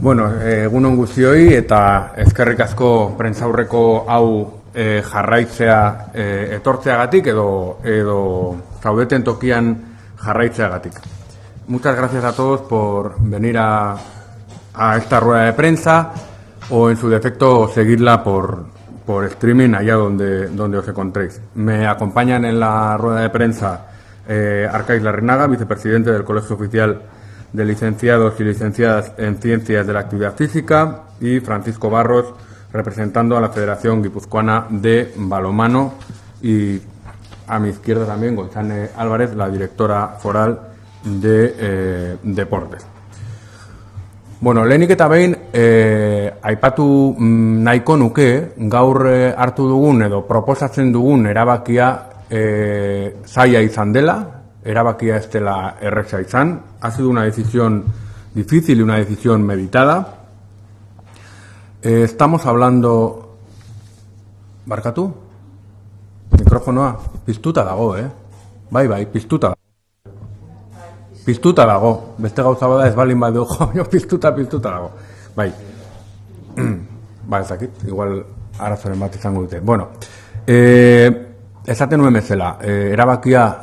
Bueno, egunon guztioi eta eskerrik asko prentsaurreko hau jarraitzea etortzeagatik edo zaudeten tokian jarraitzeagatik. Muchas gracias a todos por venir a esta rueda de prensa o en su defecto seguirla por streaming allá donde os encontréis. Me acompañan en la rueda de prensa Arcaiz Larrinaga, vicepresidente del Colegio Oficial de Licenciados y Licenciadas en Ciencias de la Actividad Física, y Francisco Barros, representando a la Federación Guipuzcoana de Balonmano, y a mi izquierda también González Álvarez, la directora foral de Deportes. Bueno, lehenik eta behin aipatu nahiko nuke gaur hartu dugun edo proposatzen dugun erabakia zaila izan dela, erabakia ez dela erreza izan. Ha sido una decisión difícil y una decisión meditada. Estamos hablando... Barkatu? Mikrofonoa piztuta dago, Bai, piztuta dago. Piztuta dago. Beste gauza bada ez balin badu jo, piztuta dago. Bai. Ba, ez dakit, igual arazoren bat izango dute. Bueno, esaten nuen bezala, erabakia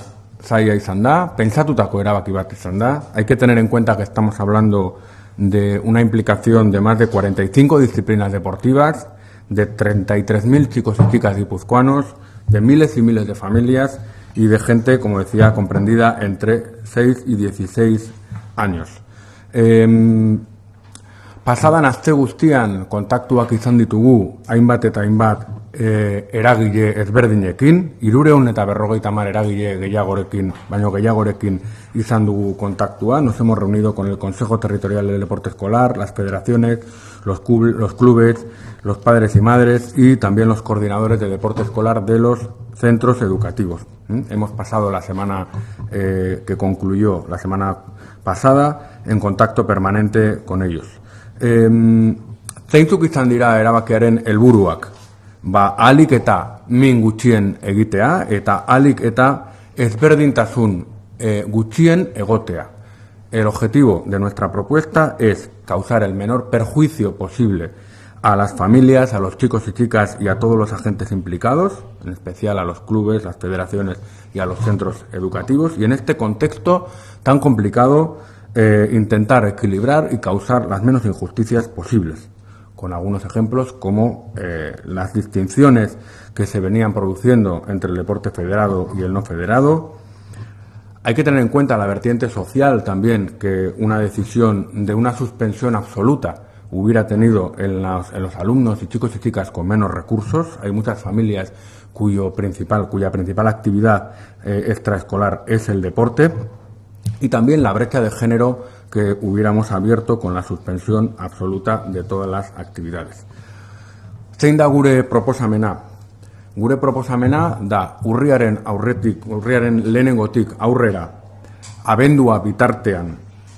zaila izan da, pentsatutako erabaki bat izan da. Hay que tener en cuenta que estamos hablando de una implicación de más de 45 disciplinas deportivas, de 33.000 chicos y chicas guipuzcoanos, de miles y miles de familias y de gente, como decía, comprendida entre 6 y 16 años. Pasadan aste guztian kontaktuak izan ditugu hainbat eta hainbat eragile ezberdinekin, 350 eragile gehiagorekin izan dugu kontaktua. Nos hemos reunido con el Consejo Territorial del Deporte Escolar, las federaciones, los clubes, los padres y madres y también los coordinadores de deporte escolar de los centros educativos. Hemos pasado la semana que concluyó la semana pasada en contacto permanente con ellos. Zeintzuk izan dira erabakiaren helburuak? Ahalik eta min gutxien egitea eta ahalik eta ezberdintasun gutxien egotea. El objetivo de nuestra propuesta es causar el menor perjuicio posible a las familias, a los chicos y chicas y a todos los agentes implicados, en especial a los clubes, las federaciones y a los centros educativos, y en este contexto tan complicado intentar equilibrar y causar las menos injusticias posibles, con algunos ejemplos como las distinciones que se venían produciendo entre el deporte federado y el no federado. Hay que tener en cuenta la vertiente social también, que una decisión de una suspensión absoluta hubiera tenido en los alumnos y chicos y chicas con menos recursos. Hay muchas familias cuya principal actividad extraescolar es el deporte, y también la brecha de género que hubiéramos abierto con la suspensión absoluta de todas las actividades. Zein da gure proposamena? Gure proposamena da urriaren lehenengotik aurrera, abendua bitartean,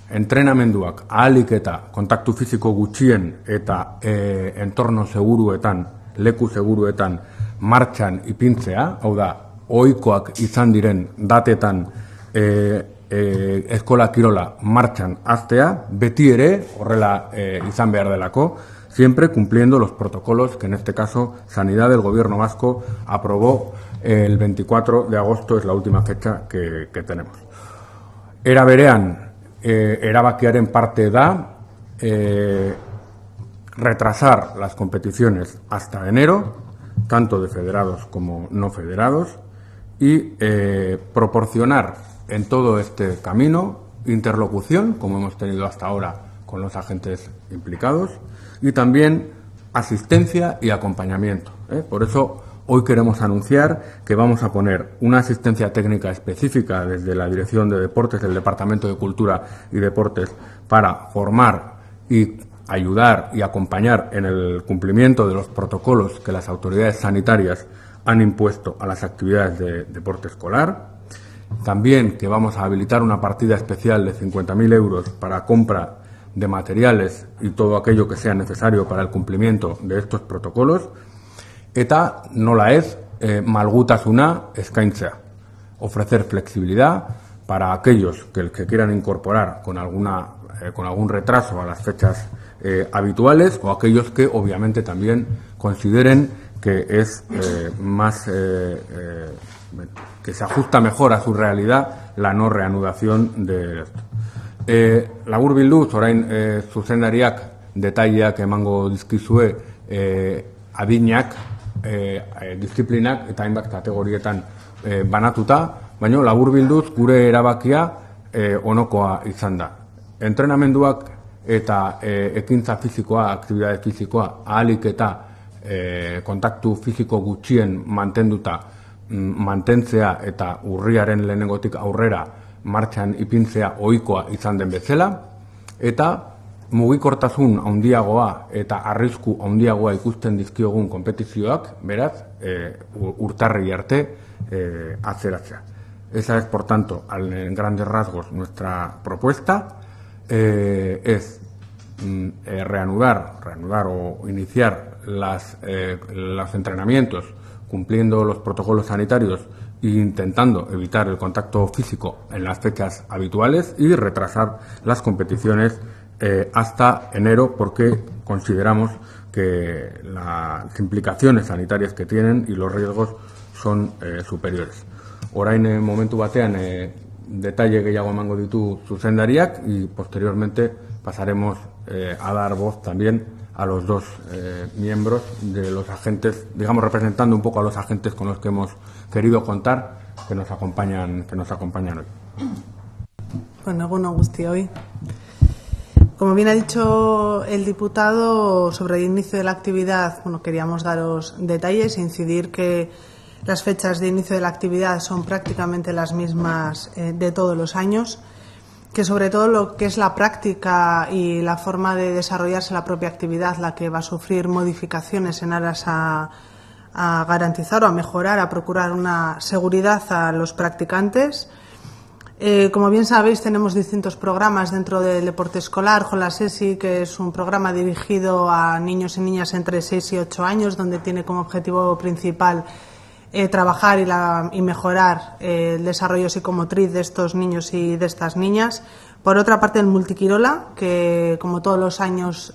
entrenamenduak ahalik eta kontaktu fisiko gutxien eta entorno seguruetan, leku seguruetan martxan ipintzea, hau da, ohikoak izan diren datetan eskola kirola martxan hastea, beti ere horrela izan behar delako, siempre cumpliendo los protocolos que en este caso Sanidad del Gobierno Vasco aprobó el 24 de agosto, es la última fecha que tenemos. Era berean, erabakiaren parte da retrasar las competiciones hasta enero, tanto de federados como no federados, y proporcionar en todo este camino interlocución, como hemos tenido hasta ahora con los agentes implicados, y también asistencia y acompañamiento. Por eso hoy queremos anunciar que vamos a poner una asistencia técnica específica desde la Dirección de Deportes del Departamento de Cultura y Deportes para formar y ayudar y acompañar en el cumplimiento de los protocolos que las autoridades sanitarias han impuesto a las actividades de deporte escolar. También que vamos a habilitar una partida especial de 50.000 euros para compra de materiales y todo aquello que sea necesario para el cumplimiento de estos protocolos. Eta nola ez, malgutasuna eskaintzea. Ofrecer flexibilidad para aquellos que quieran incorporar con alguna con algún retraso a las fechas habituales, o aquellos que obviamente también consideren que es que se ajusta mejor a su realidad la no reanudación de esto. Laburbilduz, orain zuzendariak detaileak emango dizkizue adinak, disiplinak eta hainbat kategorietan banatuta, baina laburbilduz gure erabakia onokoa izan da. Entrenamenduak eta ekintza fizikoa, aktibitate fizikoa ahalik eta kontaktu fiziko gutxien mantentzea eta urriaren lehenengotik aurrera martxan ipintzea ohikoa izan den bezala, eta mugikortasun handiagoa eta arrisku handiagoa ikusten dizkiogun konpetizioak, beraz, urtarri arte atzeratzea. Esa es, por tanto, en grandes rasgos, nuestra propuesta. Es reanudar o iniciar los entrenamientos cumpliendo los protocolos sanitarios e intentando evitar el contacto físico en las fechas habituales y retrasar las competiciones hasta enero, porque consideramos que las implicaciones sanitarias que tienen y los riesgos son superiores. Orain momentu batean detalle gehiago emango ditu zuzendariak y posteriormente pasaremos a dar voz también a los dos miembros de los agentes, digamos representando un poco a los agentes con los que hemos querido contar, que nos acompañan hoy. Bueno, guztioi. Como bien ha dicho el diputado sobre el inicio de la actividad, queríamos daros detalles e incidir que las fechas de inicio de la actividad son prácticamente las mismas de todos los años, que sobre todo lo que es la práctica y la forma de desarrollarse la propia actividad la que va a sufrir modificaciones en aras a garantizar o a mejorar, a procurar una seguridad a los practicantes. Como bien sabéis, tenemos distintos programas dentro del deporte escolar. Jolasesi, que es un programa dirigido a niños y niñas entre 6 y 8 años, donde tiene como objetivo principal trabajar y mejorar el desarrollo psicomotriz de estos niños y de estas niñas. Por otra parte, el Multiquirola, que como todos los años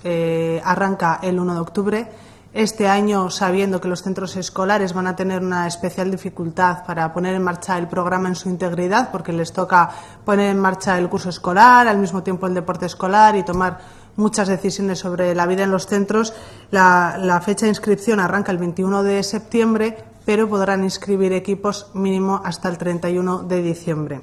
arranca el 1 de octubre. Este año, sabiendo que los centros escolares van a tener una especial dificultad para poner en marcha el programa en su integridad, porque les toca poner en marcha el curso escolar, al mismo tiempo el deporte escolar y tomar muchas decisiones sobre la vida en los centros, la fecha de inscripción arranca el 21 de septiembre, pero podrán inscribir equipos mínimo hasta el 31 de diciembre.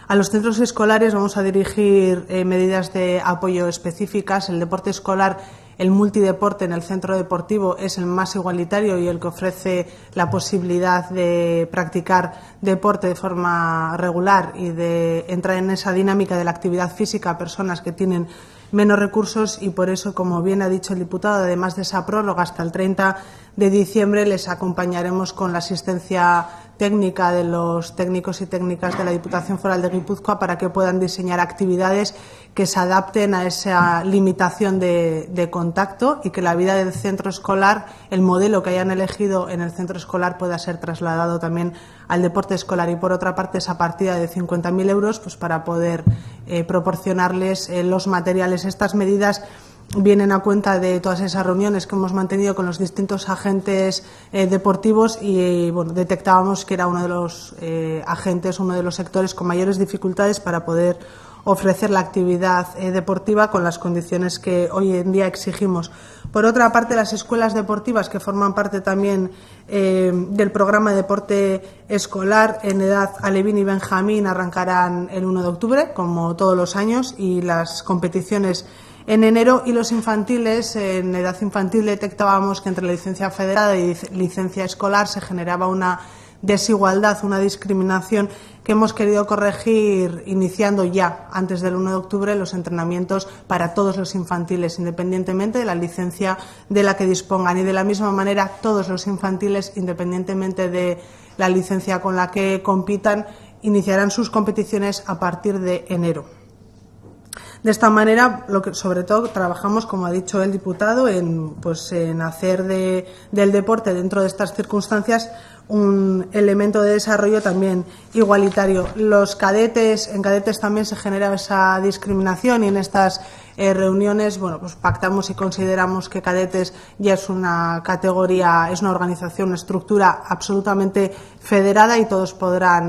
A los centros escolares vamos a dirigir medidas de apoyo específicas. El deporte escolar, el multideporte en el centro deportivo es el más igualitario y el que ofrece la posibilidad de practicar deporte de forma regular y de entrar en esa dinámica de la actividad física a personas que tienen menos recursos, y por eso, como bien ha dicho el diputado, además de esa prórroga hasta el 30 de diciembre les acompañaremos con la asistencia técnica de los técnicos y técnicas de la Diputación Foral de Guipúzcoa para que puedan diseñar actividades que se adapten a esa limitación de contacto y que la vida del centro escolar, el modelo que hayan elegido en el centro escolar, pueda ser trasladado también al deporte escolar. Y por otra parte, esa partida de 50.000 euros pues para poder proporcionarles los materiales. Estas medidas vienen a cuenta de todas esas reuniones que hemos mantenido con los distintos agentes deportivos y detectábamos que era uno de los agentes, uno de los sectores con mayores dificultades para poder ofrecer la actividad deportiva con las condiciones que hoy en día exigimos. Por otra parte, las escuelas deportivas, que forman parte también del programa de deporte escolar en edad alevín y benjamín, arrancarán el 1 de octubre, como todos los años, y las competiciones en enero. Y los infantiles, en edad infantil detectábamos que entre la licencia federada y licencia escolar se generaba una desigualdad, una discriminación que hemos querido corregir iniciando ya antes del 1 de octubre los entrenamientos para todos los infantiles, independientemente de la licencia de la que dispongan, y de la misma manera todos los infantiles, independientemente de la licencia con la que compitan, iniciarán sus competiciones a partir de enero. De esta manera, sobre todo trabajamos, como ha dicho el diputado, en hacer del deporte dentro de estas circunstancias un elemento de desarrollo también igualitario. En cadetes también se genera esa discriminación y en estas reuniones, pactamos y consideramos que cadetes ya es una categoría, es una organización, una estructura absolutamente federada y todos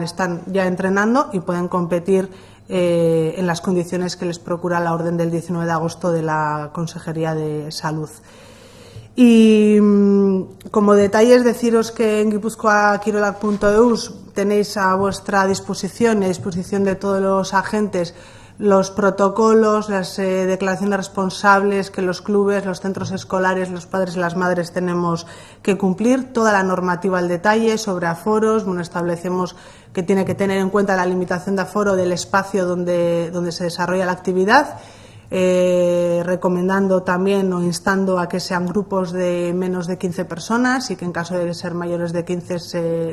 están ya entrenando y pueden competir en las condiciones que les procura la orden del 19 de agosto de la Consejería de Salud. Y como detalles, deciros que en gipuzkoakirolak.eus tenéis a vuestra disposición y a disposición de todos los agentes los protocolos, las declaraciones responsables que los clubes, los centros escolares, los padres y las madres tenemos que cumplir, toda la normativa al detalle sobre aforos. Establecemos que tiene que tener en cuenta la limitación de aforo del espacio donde se desarrolla la actividad, recomendando también o instando a que sean grupos de menos de 15 personas y que en caso de ser mayores de 15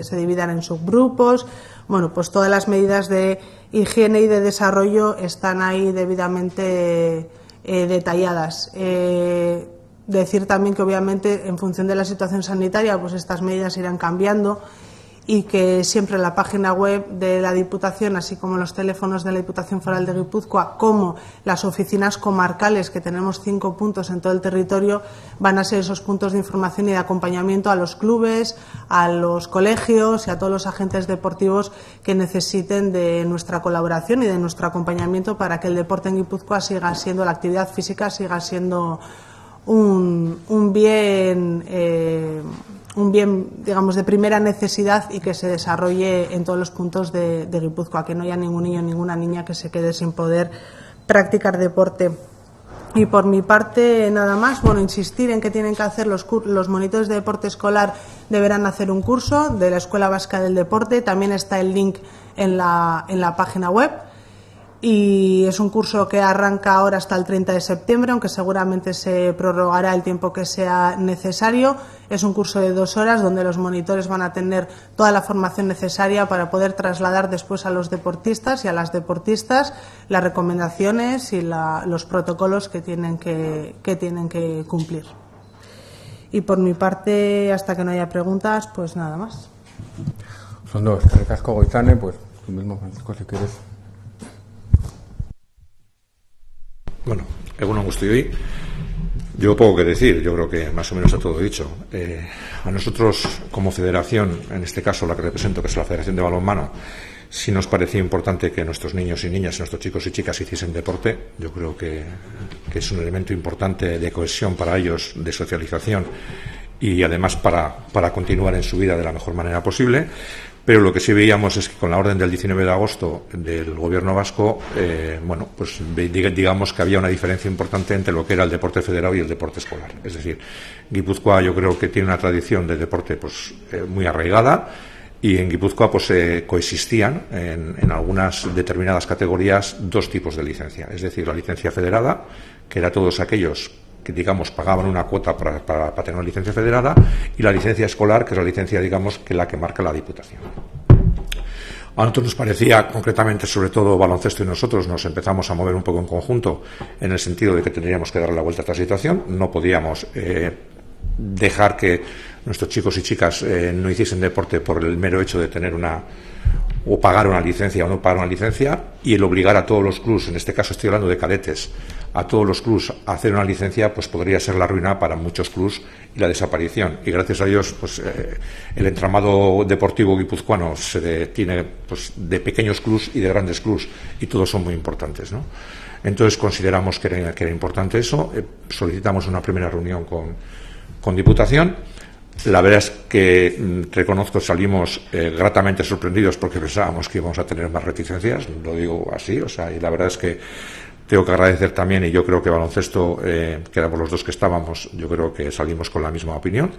se dividan en subgrupos. Todas las medidas de higiene y de desarrollo están ahí debidamente detalladas. Decir también que obviamente en función de la situación sanitaria estas medidas irán cambiando y que siempre en la página web de la Diputación, así como los teléfonos de la Diputación Foral de Guipúzcoa, como las oficinas comarcales, que tenemos 5 puntos en todo el territorio, van a ser esos puntos de información y de acompañamiento a los clubes, a los colegios y a todos los agentes deportivos que necesiten de nuestra colaboración y de nuestro acompañamiento para que el deporte en Guipúzcoa siga siendo, la actividad física siga siendo un bien, digamos, de primera necesidad y que se desarrolle en todos los puntos de Guipúzcoa, que no haya ningún niño, ninguna niña que se quede sin poder practicar deporte. Y por mi parte, nada más, insistir en que tienen que hacer los monitores de deporte escolar, deberán hacer un curso de la Escuela Vasca del Deporte, también está el link en la página web. Y es un curso que arranca ahora hasta el 30 de septiembre, aunque seguramente se prorrogará el tiempo que sea necesario. Es un curso de 2 horas donde los monitores van a tener toda la formación necesaria para poder trasladar después a los deportistas y a las deportistas las recomendaciones y los protocolos que tienen que cumplir. Y por mi parte, hasta que no haya preguntas, pues nada más. Son dos. El casco Goizane, pues tú mismo, Francisco, si quieres. Bueno, egunon guztioi. Yo poco que decir, yo creo que más o menos está todo dicho. A nosotros, como federación, en este caso la que represento, que es la Federación de Balonmano, sí nos parecía importante que nuestros niños y niñas, nuestros chicos y chicas hiciesen deporte. Yo creo que es un elemento importante de cohesión para ellos, de socialización y además para continuar en su vida de la mejor manera posible. Pero lo que sí veíamos es que con la orden del 19 de agosto del Gobierno vasco, digamos que había una diferencia importante entre lo que era el deporte federado y el deporte escolar. Es decir, Guipúzcoa yo creo que tiene una tradición de deporte muy arraigada y en Guipúzcoa coexistían en algunas determinadas categorías 2 tipos de licencia. Es decir, la licencia federada, que era todos aquellos que, digamos, pagaban una cuota para tener una licencia federada, y la licencia escolar, que es la licencia, digamos, que la que marca la Diputación. A nosotros nos parecía, concretamente, sobre todo baloncesto y nosotros, nos empezamos a mover un poco en conjunto en el sentido de que tendríamos que dar la vuelta a esta situación. No podíamos dejar que nuestros chicos y chicas no hiciesen deporte por el mero hecho de tener o pagar una licencia o no pagar una licencia, y el obligar a todos los clubs, en este caso estoy hablando de cadetes, a todos los clubs a hacer una licencia, pues podría ser la ruina para muchos clubs y la desaparición. Y gracias a Dios, pues el entramado deportivo guipuzcoano tiene de pequeños clubs y de grandes clubs, y todos son muy importantes, ¿no? Entonces consideramos que era importante eso. Solicitamos una primera reunión con Diputación. La verdad es que reconozco, salimos gratamente sorprendidos porque pensábamos que íbamos a tener más reticencias, lo digo así, y la verdad es que tengo que agradecer también, y yo creo que baloncesto, que éramos los dos que estábamos, yo creo que salimos con la misma opinión,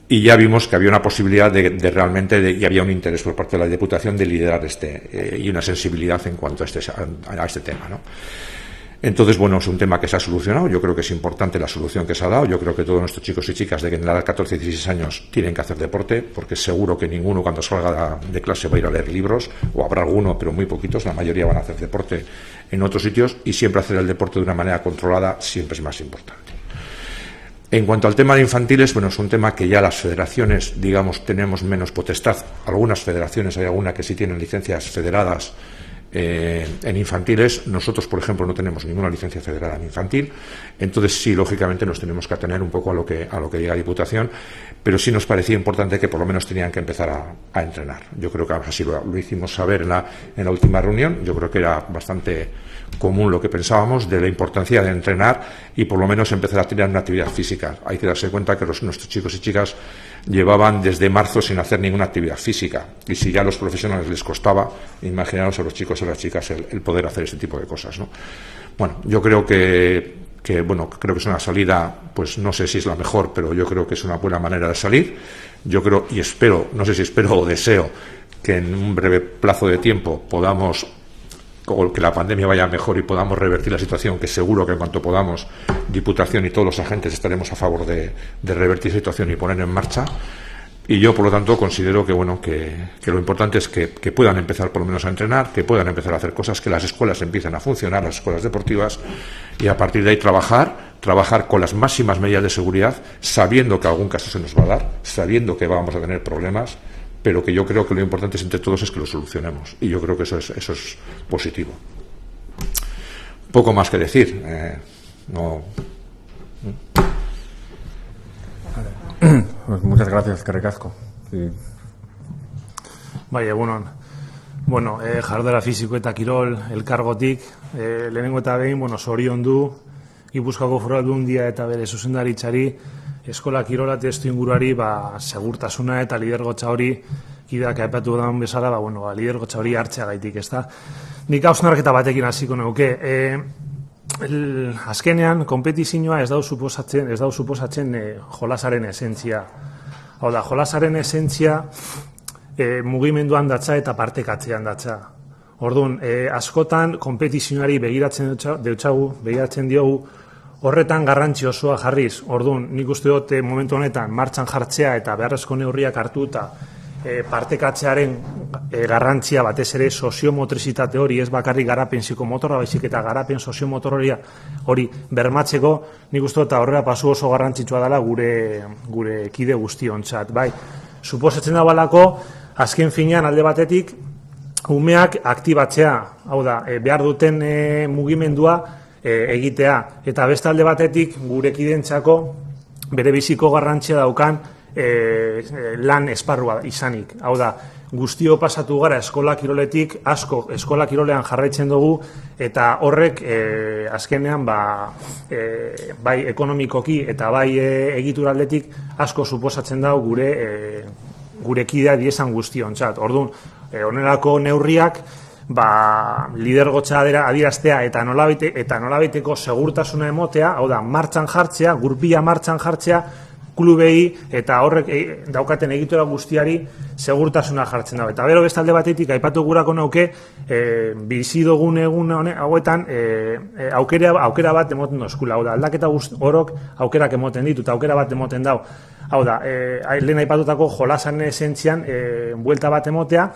y ya vimos que había una posibilidad de realmente, y había un interés por parte de la Diputación de liderar y una sensibilidad en cuanto a este tema, ¿no? Entonces, bueno, es un tema que se ha solucionado. Yo creo que es importante la solución que se ha dado. Yo creo que todos nuestros chicos y chicas de la edad de 14 y 16 años tienen que hacer deporte, porque seguro que ninguno cuando salga de clase va a ir a leer libros, o habrá alguno, pero muy poquitos. La mayoría van a hacer deporte en otros sitios, y siempre hacer el deporte de una manera controlada siempre es más importante. En cuanto al tema de infantiles, bueno, es un tema que ya las federaciones, digamos, tenemos menos potestad. Algunas federaciones, hay alguna que sí tienen licencias federadas en infantiles. Nosotros, por ejemplo, no tenemos ninguna licencia federada en infantil, entonces sí, lógicamente nos tenemos que atener un poco a lo que diga la Diputación, pero sí nos parecía importante que por lo menos tenían que empezar a entrenar. Yo creo que así lo hicimos saber en la última reunión. Yo creo que era bastante común lo que pensábamos de la importancia de entrenar y por lo menos empezar a tener una actividad física. Hay que darse cuenta que nuestros chicos y chicas llevaban desde marzo sin hacer ninguna actividad física, y si ya a los profesionales les costaba, imaginaros a los chicos y a las chicas el poder hacer este tipo de cosas, ¿no? Bueno, yo creo que es una salida, pues no sé si es la mejor, pero yo creo que es una buena manera de salir. Yo creo y espero, no sé si espero o deseo, que en un breve plazo de tiempo podamos, o que la pandemia vaya mejor y podamos revertir la situación, que seguro que en cuanto podamos, Diputación y todos los agentes estaremos a favor de revertir la situación y poner en marcha. Y yo, por lo tanto, considero que lo importante es que puedan empezar por lo menos a entrenar, que puedan empezar a hacer cosas, que las escuelas empiecen a funcionar, las escuelas deportivas, y a partir de ahí trabajar con las máximas medidas de seguridad, sabiendo que algún caso se nos va a dar, sabiendo que vamos a tener problemas, pero que yo creo que lo importante entre todos es que lo solucionemos, y yo creo que eso es positivo. Poco más que decir. Pues muchas gracias, eskerrik asko. Sí. Bai, egunon. Bueno, jarduera fisiko eta kirol elkargotik, lehenengo eta behin, zoriondu Gipuzkoako Foru Aldundia eta bere zuzendaritzari, eskola kirola testu inguruari, segurtasuna eta lidergotza hori, kideak aipatu daun bezala, lidergotza hori hartzea gaitik, ezta? Nik hausnarketa batekin hasiko neuke. Azkenean, konpetizioa ez dau suposatzen jolasaren esentzia. Hau da, jolasaren esentzia mugimenduan datza eta partekatzean datza. Orduan, askotan konpetizioari begiratzen diogu, horretan garrantzi osoa jarriz. Orduan, nik uste dut momentu honetan martxan jartzea eta beharrezko neurriak hartu eta partekatzearen garrantzia batez ere soziomotrizitate hori, ez bakarrik garapen psikomotorra, baizik eta garapen soziomotorria hori bermatzeko, nik uste eta horrela pasu oso garrantzitsua dela gure kide guztiontzat. Bai, suposatzen da balako, azken finean alde batetik, umeak aktibatzea, hau da, behar duten mugimendua egitea, eta beste alde batetik gure kidentzako bere biziko garrantzia daukan lan esparrua izanik. Hau da, guztio pasatu gara eskola kiroletik, asko eskola kirolean jarraitzen dugu, eta horrek azkenean bai ekonomikoki eta bai egituraldetik asko suposatzen dago gure kidea diesan guztiontzat. Orduan, honelako neurriak lidergotza adieraztea eta nolabaiteko segurtasuna emotea, hau da, martxan jartzea, gurpila martxan jartzea, klubei eta horrek daukaten egitura guztiari segurtasuna jartzen dago. Eta bero bestalde batetik aipatu gurako nauke bizi dugun egun hauetan aukera bat emoten dozkula. Hau da, aldaketa orok aukerak emoten ditu eta aukera bat emoten dau. Hau da, lehen aipatutako jolasan esentzian buelta bat emotea,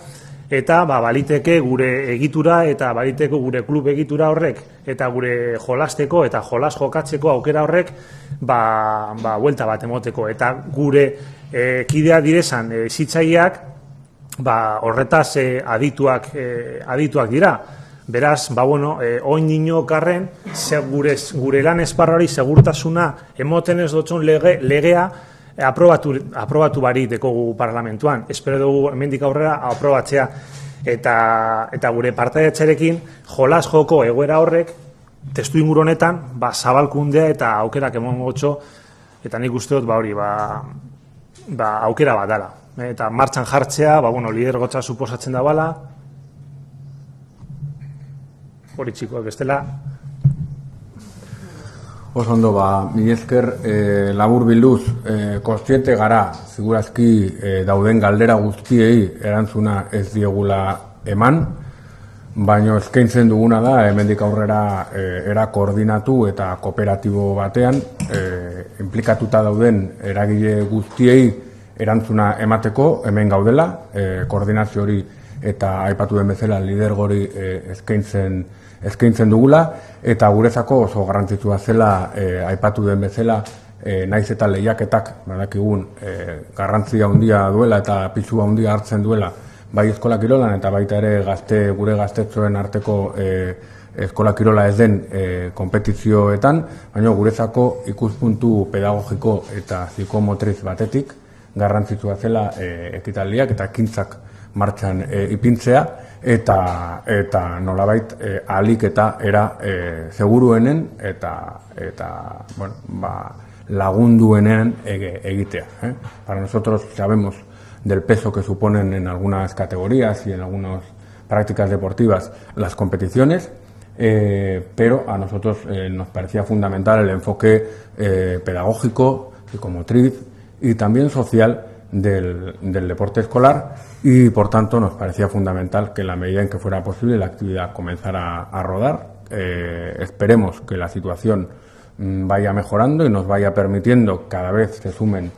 eta baliteke gure egitura eta baliteke gure klub egitura horrek eta gure jolasteko eta jolas jokatzeko aukera horrek buelta bat emoteko. Eta gure kidea direzan zitzaileak horretaz adituak dira. Beraz, oin inokarren gure lan esparroari segurtasuna emoten ez dutxun legea aprobatu barik dekogu parlamentuan. Espero dugu hemendik aurrera aprobatzea eta gure partaidetzarekin jolas joko egoera horrek testu inguru honetan zabalkundea eta aukerak emongo gotxo, eta nik uste dut hori aukera bat dela. Eta martxan jartzea, lidergotza suposatzen da bala, hori txikoak bestela. Oso ondo, mila esker labur bilduz, kontziente gara, segurazki dauden galdera guztiei erantzuna ez diegula eman, baina eskaintzen duguna da, hemendik aurrera era koordinatu eta kooperatibo batean, implikatuta dauden eragile guztiei erantzuna emateko, hemen gaudela, koordinazio hori eta aipatu den bezala lidergori eskaintzen dugula, eta guretzako oso garrantzitsua zela, aipatu den bezala, naiz eta lehiaketak, badakigun, garrantzia handia duela eta pisua handia hartzen duela, bai eskola kirolan eta baita ere gure gaztetxoen arteko eskola kirola ez den konpetizioetan, baina guretzako ikuspuntu pedagogiko eta psikomotriz batetik garrantzitsua zela ekitaldiak eta ekintzak martxan ipintzea eta nolabait ahalik eta era seguruenen eta lagunduenen egitea. Para nosotros sabemos del peso que suponen en algunas categorías y en algunas prácticas deportivas las competiciones, pero a nosotros nos parecía fundamental el enfoque pedagógico, psicomotriz y también social del deporte escolar, y por tanto nos parecía fundamental que en la medida en que fuera posible la actividad comenzara a rodar. Esperemos que la situación vaya mejorando y nos vaya permitiendo cada vez se sumen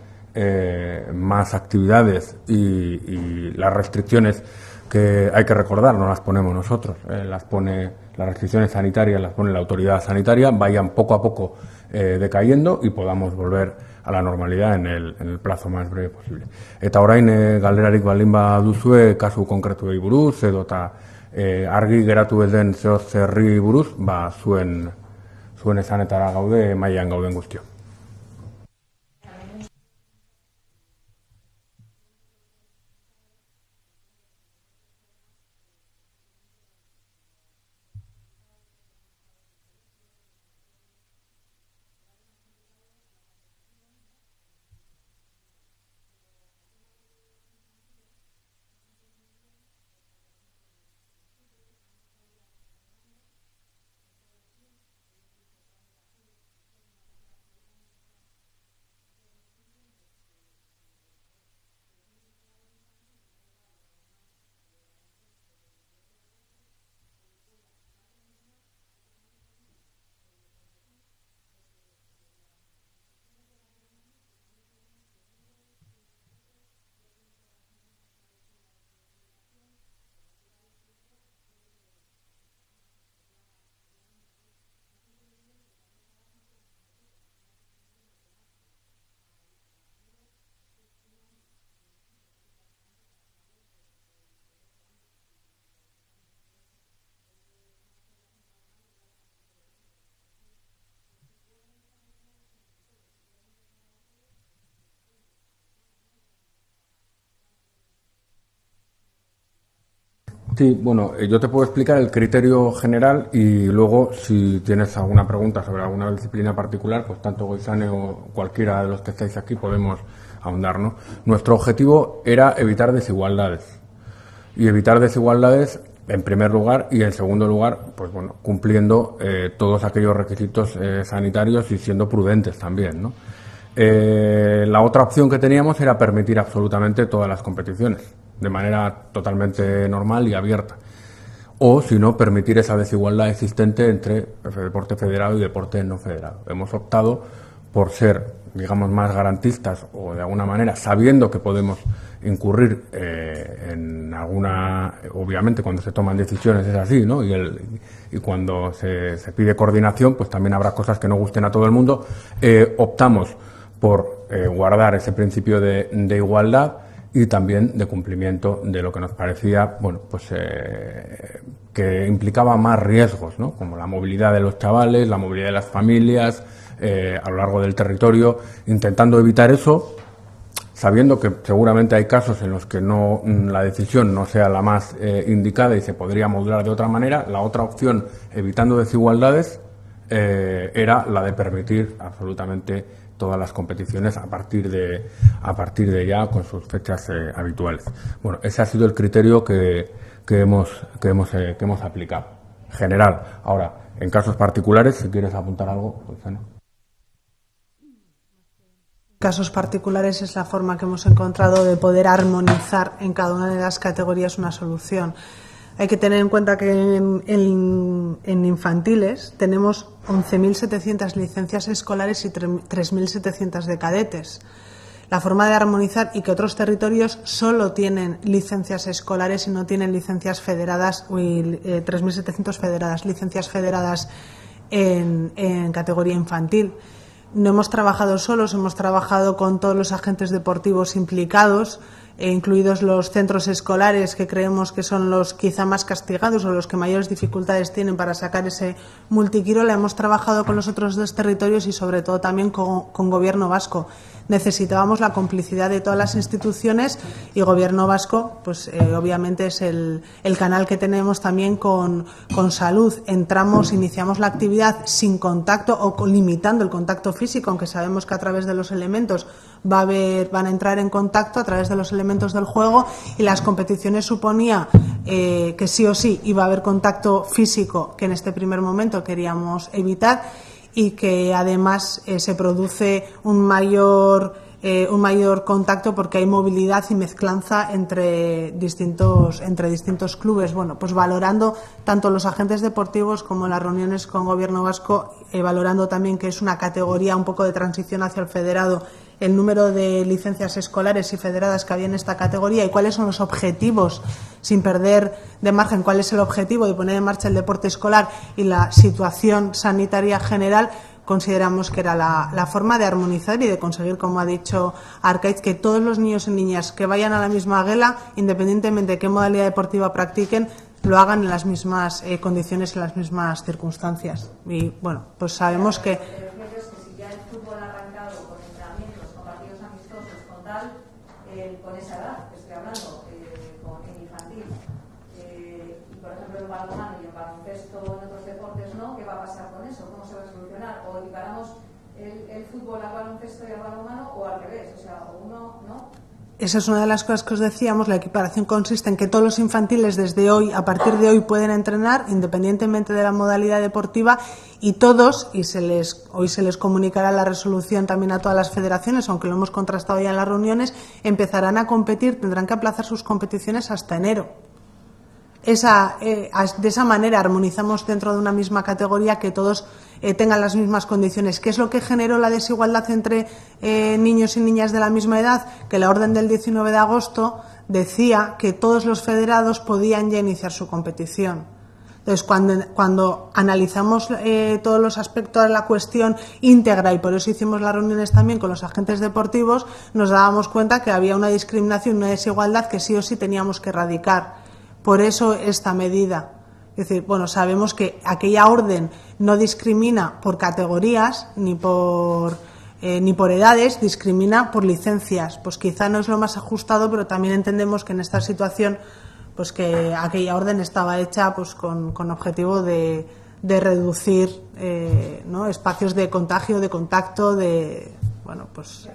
más actividades y las restricciones que hay que recordar no las ponemos nosotros, las restricciones sanitarias las pone la autoridad sanitaria, vayan poco a poco decayendo y podamos volver a la normalidad en el plazo más breve posible. Eta orain galderarik baldin baduzue kasu konkretuei buruz edota argi geratu ez den zerri buruz, zuen esanetara gaude, mailan gauden guztio. Sí, bueno, yo te puedo explicar el criterio general y luego si tienes alguna pregunta sobre alguna disciplina particular, pues tanto Goizane o cualquiera de los que estáis aquí podemos ahondar, ¿no? Nuestro objetivo era evitar desigualdades y evitar desigualdades en primer lugar y en segundo lugar, pues bueno, cumpliendo todos aquellos requisitos sanitarios y siendo prudentes también, ¿no? La otra opción que teníamos era permitir absolutamente todas las competiciones de manera totalmente normal y abierta, o si no, permitir esa desigualdad existente entre deporte federado y deporte no federado. Hemos optado por ser, digamos, más garantistas o de alguna manera, sabiendo que podemos incurrir en alguna, obviamente cuando se toman decisiones es así, ¿no? Y cuando se pide coordinación, pues también habrá cosas que no gusten a todo el mundo. Optamos por guardar ese principio de igualdad y también de cumplimiento de lo que nos parecía, bueno, pues que implicaba más riesgos, ¿no? Como la movilidad de los chavales, la movilidad de las familias a lo largo del territorio, intentando evitar eso, sabiendo que seguramente hay casos en los que la decisión no sea la más indicada y se podría modular de otra manera. La otra opción, evitando desigualdades, era la de permitir absolutamente todas las competiciones a partir de ya con sus fechas habituales. Bueno, ese ha sido el criterio que hemos aplicado general. Ahora, en casos particulares, si quieres apuntar algo, pues no. Casos particulares es la forma que hemos encontrado de poder armonizar en cada una de las categorías una solución. Hay que tener en cuenta que en infantiles tenemos 11.700 licencias escolares y 3.700 de cadetes. La forma de armonizar y que otros territorios solo tienen licencias escolares y no tienen licencias federadas, 3.700 federadas, licencias federadas en categoría infantil. No hemos trabajado solos, hemos trabajado con todos los agentes deportivos implicados, incluidos los centros escolares, que creemos que son los quizá más castigados o los que mayores dificultades tienen para sacar ese multiquirola. Hemos trabajado con los otros dos territorios y sobre todo también con Gobierno vasco. Necesitábamos la complicidad de todas las instituciones y Gobierno vasco, pues obviamente es el canal que tenemos también con salud. Iniciamos la actividad sin contacto o limitando el contacto físico, aunque sabemos que a través de los elementos van a entrar en contacto a través de los elementos del juego, y las competiciones suponía que sí o sí iba a haber contacto físico, que en este primer momento queríamos evitar, y que además se produce un mayor contacto porque hay movilidad y mezclanza entre distintos clubes. Bueno, pues valorando tanto los agentes deportivos como las reuniones con Gobierno vasco, valorando también que es una categoría un poco de transición hacia el federado, el número de licencias escolares y federadas que había en esta categoría y cuáles son los objetivos, sin perder de margen cuál es el objetivo de poner en marcha el deporte escolar y la situación sanitaria general. Consideramos que era la forma de armonizar y de conseguir, como ha dicho Arkaitz, que todos los niños y niñas que vayan a la misma gala, independientemente de qué modalidad deportiva practiquen, lo hagan en las mismas condiciones, en las mismas circunstancias. Y bueno, pues sabemos que con esa edad que estoy hablando, en infantil, y por ejemplo en balonmano y en baloncesto, en otros deportes no, ¿qué va a pasar con eso? ¿Cómo se va a solucionar? ¿O equiparamos el fútbol al baloncesto y al balonmano o al revés? O sea, o uno, ¿no? Esa es una de las cosas que os decíamos. La equiparación consiste en que todos los infantiles desde hoy, a partir de hoy, pueden entrenar independientemente de la modalidad deportiva, y todos, hoy se les comunicará la resolución también a todas las federaciones, aunque lo hemos contrastado ya en las reuniones, empezarán a competir, tendrán que aplazar sus competiciones hasta enero. De esa manera armonizamos dentro de una misma categoría, que todos tengan las mismas condiciones. ¿Qué es lo que generó la desigualdad entre niños y niñas de la misma edad? Que la orden del 19 de agosto decía que todos los federados podían ya iniciar su competición. Entonces, cuando analizamos todos los aspectos de la cuestión íntegra, y por eso hicimos las reuniones también con los agentes deportivos, nos dábamos cuenta que había una discriminación, una desigualdad que sí o sí teníamos que erradicar. Por eso esta medida. Es decir, bueno, sabemos que aquella orden no discrimina por categorías ni por edades, discrimina por licencias. Pues quizá no es lo más ajustado, pero también entendemos que en esta situación, pues que aquella orden estaba hecha pues con objetivo de reducir ¿no? espacios de contagio, de contacto, bueno, pues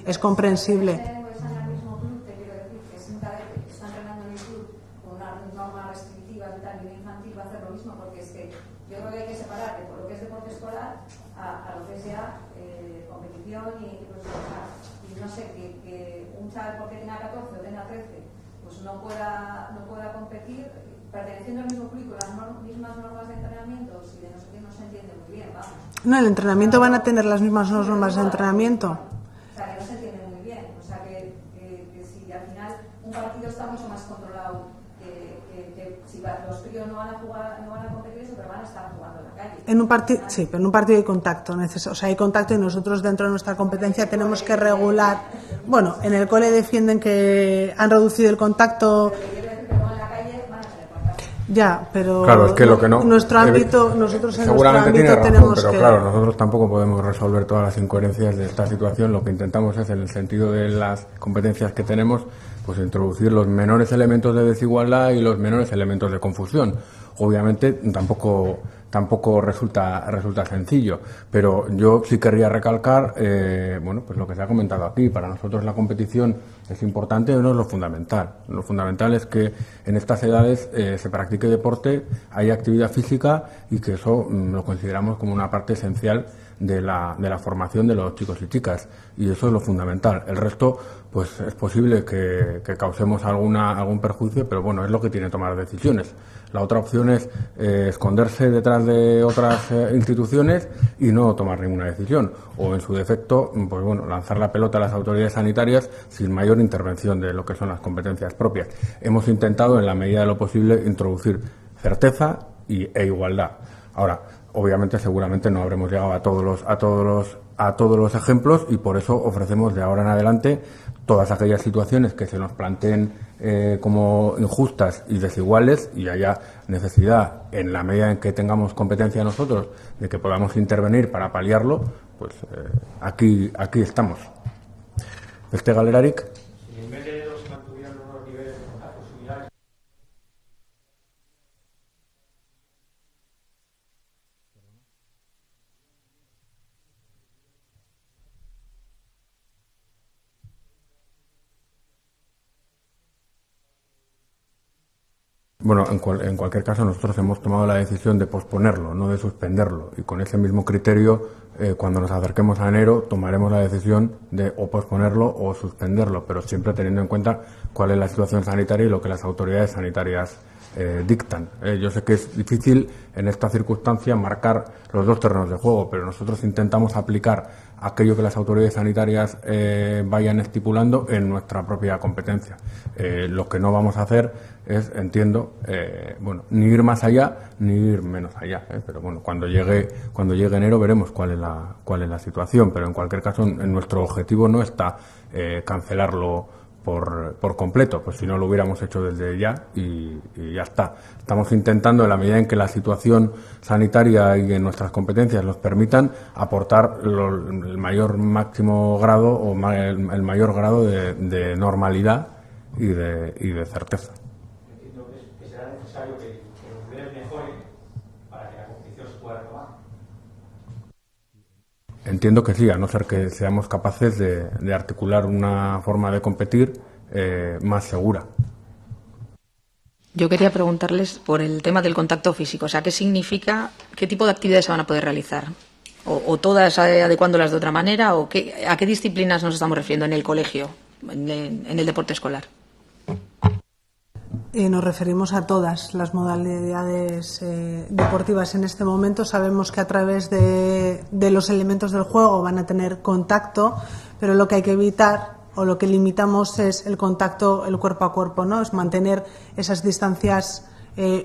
es comprensible. Y no sé, que un chaval porque tenga 14 o tenga 13 pues no pueda competir perteneciendo al mismo club con las mismas normas de entrenamiento, si de no sé qué no se entiende muy bien, vamos. No, el entrenamiento van a tener las mismas normas de entrenamiento. O sea, que no se entiende muy bien. O sea, que si al final un partido está mucho más controlado, que si los críos no van a jugar, no van a competir eso, pero van a estar jugando en la calle. En un partido, sí, pero en un partido hay contacto, o sea, hay contacto, y nosotros dentro de nuestra competencia tenemos que regular. Bueno, en el cole defienden que han reducido el contacto. Ya, pero claro, es que lo que no, nuestro ámbito, nosotros en seguramente nuestro ámbito tiene razón, tenemos pero que... claro, nosotros tampoco podemos resolver todas las incoherencias de esta situación. Lo que intentamos es, en el sentido de las competencias que tenemos, pues introducir los menores elementos de desigualdad y los menores elementos de confusión. Obviamente tampoco resulta sencillo, pero yo sí querría recalcar bueno, pues lo que se ha comentado aquí. Para nosotros la competición es importante, no es lo fundamental. Lo fundamental es que en estas edades se practique deporte, haya actividad física, y que eso lo consideramos como una parte esencial de la formación de los chicos y chicas, y eso es lo fundamental. El resto, pues es posible que causemos algún perjuicio, pero bueno, es lo que tiene tomar decisiones. La otra opción es esconderse detrás de otras instituciones y no tomar ninguna decisión, o en su defecto, pues bueno, lanzar la pelota a las autoridades sanitarias sin mayor intervención de lo que son las competencias propias. Hemos intentado, en la medida de lo posible, introducir certeza e igualdad. Ahora, obviamente, seguramente no habremos llegado a todos los ejemplos, y por eso ofrecemos de ahora en adelante todas aquellas situaciones que se nos planteen como injustas y desiguales, y haya necesidad, en la medida en que tengamos competencia nosotros, de que podamos intervenir para paliarlo, pues aquí estamos. Beste galerarik? Bueno, en cualquier caso, nosotros hemos tomado la decisión de posponerlo, no de suspenderlo, y con ese mismo criterio, cuando nos acerquemos a enero, tomaremos la decisión de o posponerlo o suspenderlo, pero siempre teniendo en cuenta cuál es la situación sanitaria y lo que las autoridades sanitarias dictan. Yo sé que es difícil en esta circunstancia marcar los dos terrenos de juego, pero nosotros intentamos aplicar aquello que las autoridades sanitarias vayan estipulando en nuestra propia competencia. Lo que no vamos a hacer es, entiendo, ni ir más allá ni ir menos allá, pero bueno, cuando llegue enero veremos cuál es la situación, pero en cualquier caso en nuestro objetivo no está cancelarlo por completo, pues si no lo hubiéramos hecho desde ya y ya está. Estamos intentando, en la medida en que la situación sanitaria y en nuestras competencias nos permitan, aportar el mayor máximo grado o el mayor grado de normalidad y de certeza. Entiendo que será necesario que los niveles mejoren para que la competición se pueda retomar. Entiendo que sí, a no ser que seamos capaces de articular una forma de competir más segura. Yo quería preguntarles por el tema del contacto físico, o sea, ¿qué significa, qué tipo de actividades se van a poder realizar? ¿O todas adecuándolas de otra manera? ¿O a qué disciplinas nos estamos refiriendo en el colegio, en el deporte escolar? Nos referimos a todas las modalidades deportivas en este momento. Sabemos que a través de los elementos del juego van a tener contacto, pero lo que hay que evitar o lo que limitamos es el contacto, el cuerpo a cuerpo, ¿no? Es mantener esas distancias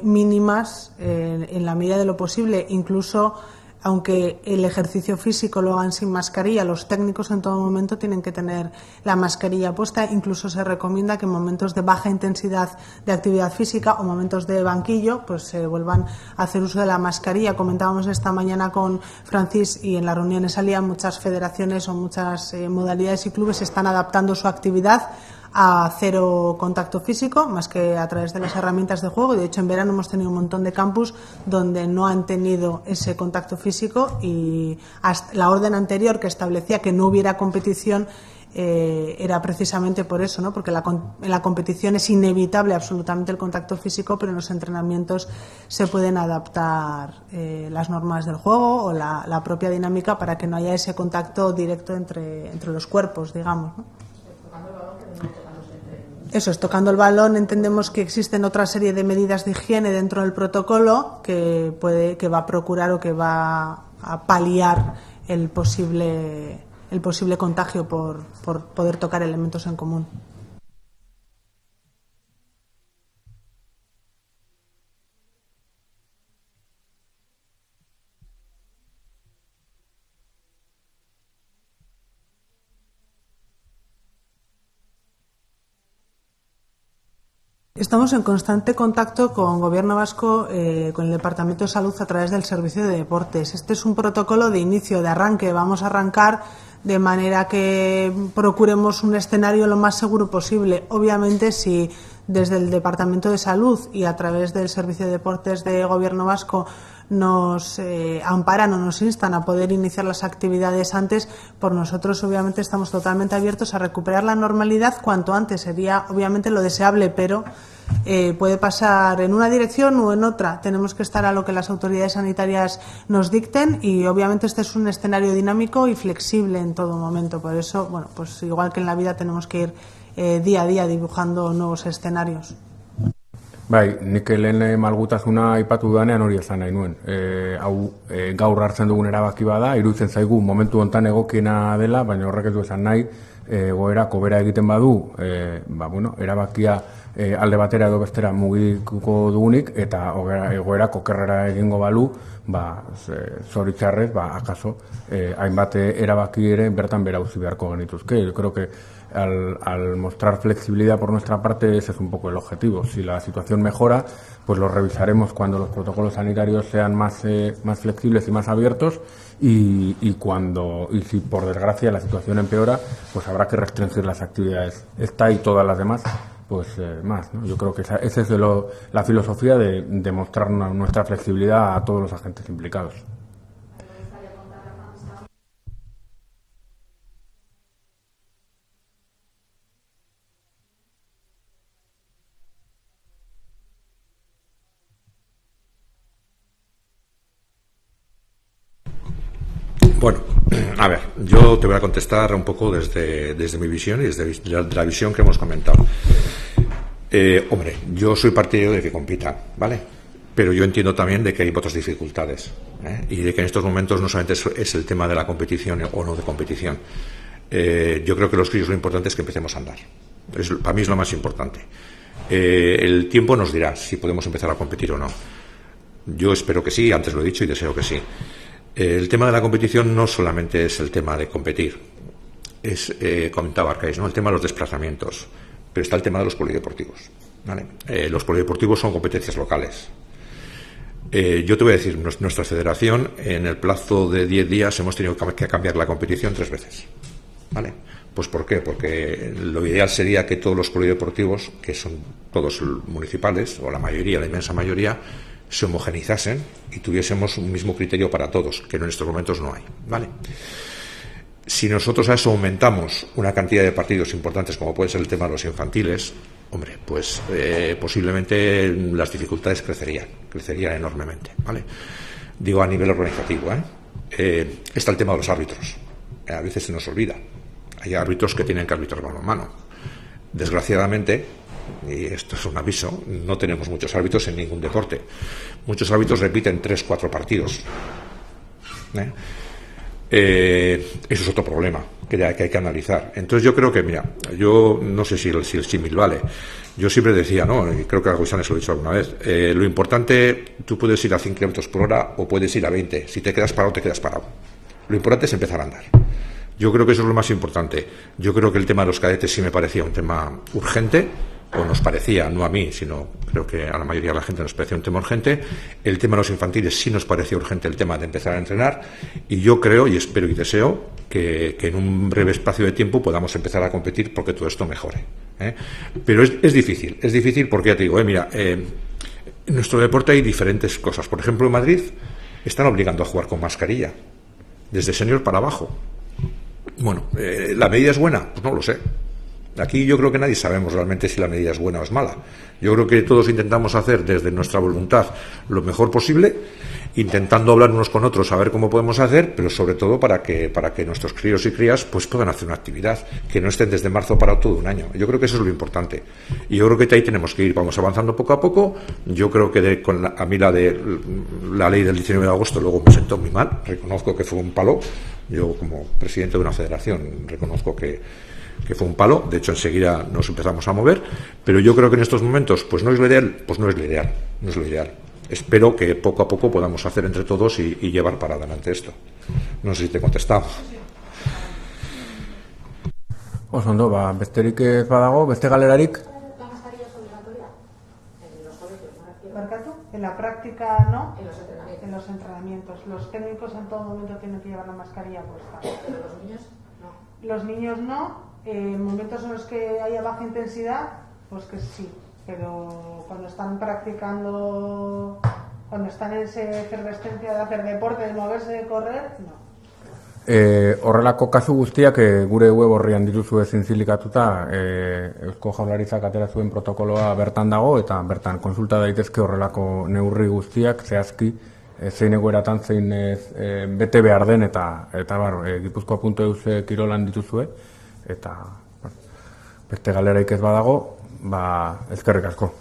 mínimas en la medida de lo posible, incluso aunque el ejercicio físico lo hagan sin mascarilla, los técnicos en todo momento tienen que tener la mascarilla puesta. Incluso se recomienda que en momentos de baja intensidad de actividad física o momentos de banquillo, pues se vuelvan a hacer uso de la mascarilla. Comentábamos esta mañana con Francis, y en las reuniones salían muchas federaciones o muchas modalidades y clubes están adaptando su actividad a cero contacto físico, más que a través de las herramientas de juego. De hecho, en verano hemos tenido un montón de campus donde no han tenido ese contacto físico, y hasta la orden anterior que establecía que no hubiera competición era precisamente por eso, ¿no? Porque en la competición es inevitable absolutamente el contacto físico, pero en los entrenamientos se pueden adaptar las normas del juego o la propia dinámica para que no haya ese contacto directo entre los cuerpos, digamos, ¿no? Eso es, tocando el balón. Entendemos que existen otra serie de medidas de higiene dentro del protocolo que va a procurar o que va a paliar el posible contagio por poder tocar elementos en común. Estamos en constante contacto con Gobierno Vasco, con el Departamento de Salud a través del Servicio de Deportes. Este es un protocolo de inicio, de arranque. Vamos a arrancar de manera que procuremos un escenario lo más seguro posible. Obviamente, si desde el Departamento de Salud y a través del Servicio de Deportes de Gobierno Vasco nos amparan o nos instan a poder iniciar las actividades antes, por nosotros obviamente estamos totalmente abiertos a recuperar la normalidad cuanto antes. Sería obviamente lo deseable, pero puede pasar en una dirección o en otra. Tenemos que estar a lo que las autoridades sanitarias nos dicten y obviamente este es un escenario dinámico y flexible en todo momento. Por eso, bueno, pues igual que en la vida tenemos que ir día a día dibujando nuevos escenarios. Bai, nik lehen malgutasuna aipatu danean hori esan nahi nuen. Gaur hartzen dugun erabaki bada, iruditzen zaigu momentu hontan egokiena dela, baina horrek ez du esan nahi, egoera kobera egiten badu, erabakia alde batera edo bestera mugituko dugunik, eta egoera okerrera egingo balu, zoritxarrez, akaso, hainbat erabaki ere bertan bera utzi beharko genituzke. Yo creo que al mostrar flexibilidad por nuestra parte, ese es un poco el objetivo. Si la situación mejora, pues lo revisaremos cuando los protocolos sanitarios sean más flexibles y más abiertos y si por desgracia la situación empeora, pues habrá que restringir las actividades. Esta y todas las demás, pues más, ¿no? Yo creo que esa es la filosofía de mostrar nuestra flexibilidad a todos los agentes implicados. Bueno, a ver, yo te voy a contestar un poco desde mi visión y desde la visión que hemos comentado. Hombre, yo soy partidario de que compitan, ¿vale? Pero yo entiendo también de que hay otras dificultades, y de que en estos momentos no solamente es el tema de la competición o no de competición. Yo creo que los críos lo importante es que empecemos a andar. Para mí es lo más importante. El tiempo nos dirá si podemos empezar a competir o no. Yo espero que sí, antes lo he dicho y deseo que sí. El tema de la competición no solamente es el tema de competir, comentaba Arcais, ¿no? El tema de los desplazamientos, pero está el tema de los polideportivos, ¿vale? Los polideportivos son competencias locales. Yo te voy a decir, nuestra federación en el plazo de 10 días hemos tenido que cambiar la competición 3 veces, ¿vale? Pues ¿por qué? Porque lo ideal sería que todos los polideportivos, que son todos municipales, o la mayoría, la inmensa mayoría, se homogenizasen y tuviésemos un mismo criterio para todos, que en estos momentos no hay, ¿vale? Si nosotros a eso aumentamos una cantidad de partidos importantes, como puede ser el tema de los infantiles, hombre, pues posiblemente las dificultades crecerían enormemente, ¿vale? Digo a nivel organizativo, está el tema de los árbitros. A veces se nos olvida. Hay árbitros que tienen que arbitrar mano a mano. Desgraciadamente, y esto es un aviso, no tenemos muchos árbitros en ningún deporte. Muchos árbitros repiten 3-4 partidos. Eso es otro problema que hay que analizar. Entonces yo creo que, mira, yo no sé si el símil vale. Yo siempre decía, ¿no? Y creo que a Guisanes lo he dicho alguna vez, lo importante, tú puedes ir a 100 km/h o puedes ir a 20. Si te quedas parado, te quedas parado. Lo importante es empezar a andar. Yo creo que eso es lo más importante. Yo creo que el tema de los cadetes sí me parecía un tema urgente, o nos parecía, no a mí, sino creo que a la mayoría de la gente nos parecía un tema urgente. El tema de los infantiles sí nos parecía urgente, el tema de empezar a entrenar, y yo creo y espero y deseo que en un breve espacio de tiempo podamos empezar a competir porque todo esto mejore, Pero es difícil porque ya te digo, mira, en nuestro deporte hay diferentes cosas. Por ejemplo, en Madrid están obligando a jugar con mascarilla, desde senior para abajo. Bueno, ¿la medida es buena? Pues no lo sé. Aquí yo creo que nadie sabemos realmente si la medida es buena o es mala. Yo creo que todos intentamos hacer desde nuestra voluntad lo mejor posible, intentando hablar unos con otros a ver cómo podemos hacer, pero sobre todo para que nuestros críos y crías pues puedan hacer una actividad, que no estén desde marzo para todo un año. Yo creo que eso es lo importante. Y yo creo que ahí tenemos que ir, vamos avanzando poco a poco. Yo creo que a mí la ley del 19 de agosto luego me sentó muy mal, reconozco que fue un palo. Yo como presidente de una federación reconozco que fue un palo, de hecho enseguida nos empezamos a mover, pero yo creo que en estos momentos pues no es lo ideal. Espero que poco a poco podamos hacer entre todos y llevar para adelante esto. No sé si te he contestado. Oso ondo, besterik ez badago, beste galerarik? ¿La mascarilla es obligatoria? En los colegios, ¿no? En la práctica no, En los entrenamientos. en los entrenamientos. Los técnicos en todo momento tienen que llevar la mascarilla puesta. Pero los niños no. Los niños no, en momentos en los que haya baja intensidad, pues que sí, pero cuando están practicando, cuando están en esa efervescencia de hacer deporte, de moverse, de correr, no. Horrelako kasu guztiak gure web horrian dituzue zintzilikatuta, Eusko Jaurlaritzak atera zuen protokoloa bertan dago, eta bertan konsulta daitezke horrelako neurri guztiak, zehazki zein egoeratan, zein bete behar den, eta gipuzkoa.eus kirolan dituzue, eta beste galeraik ez badago, eskerrik asko.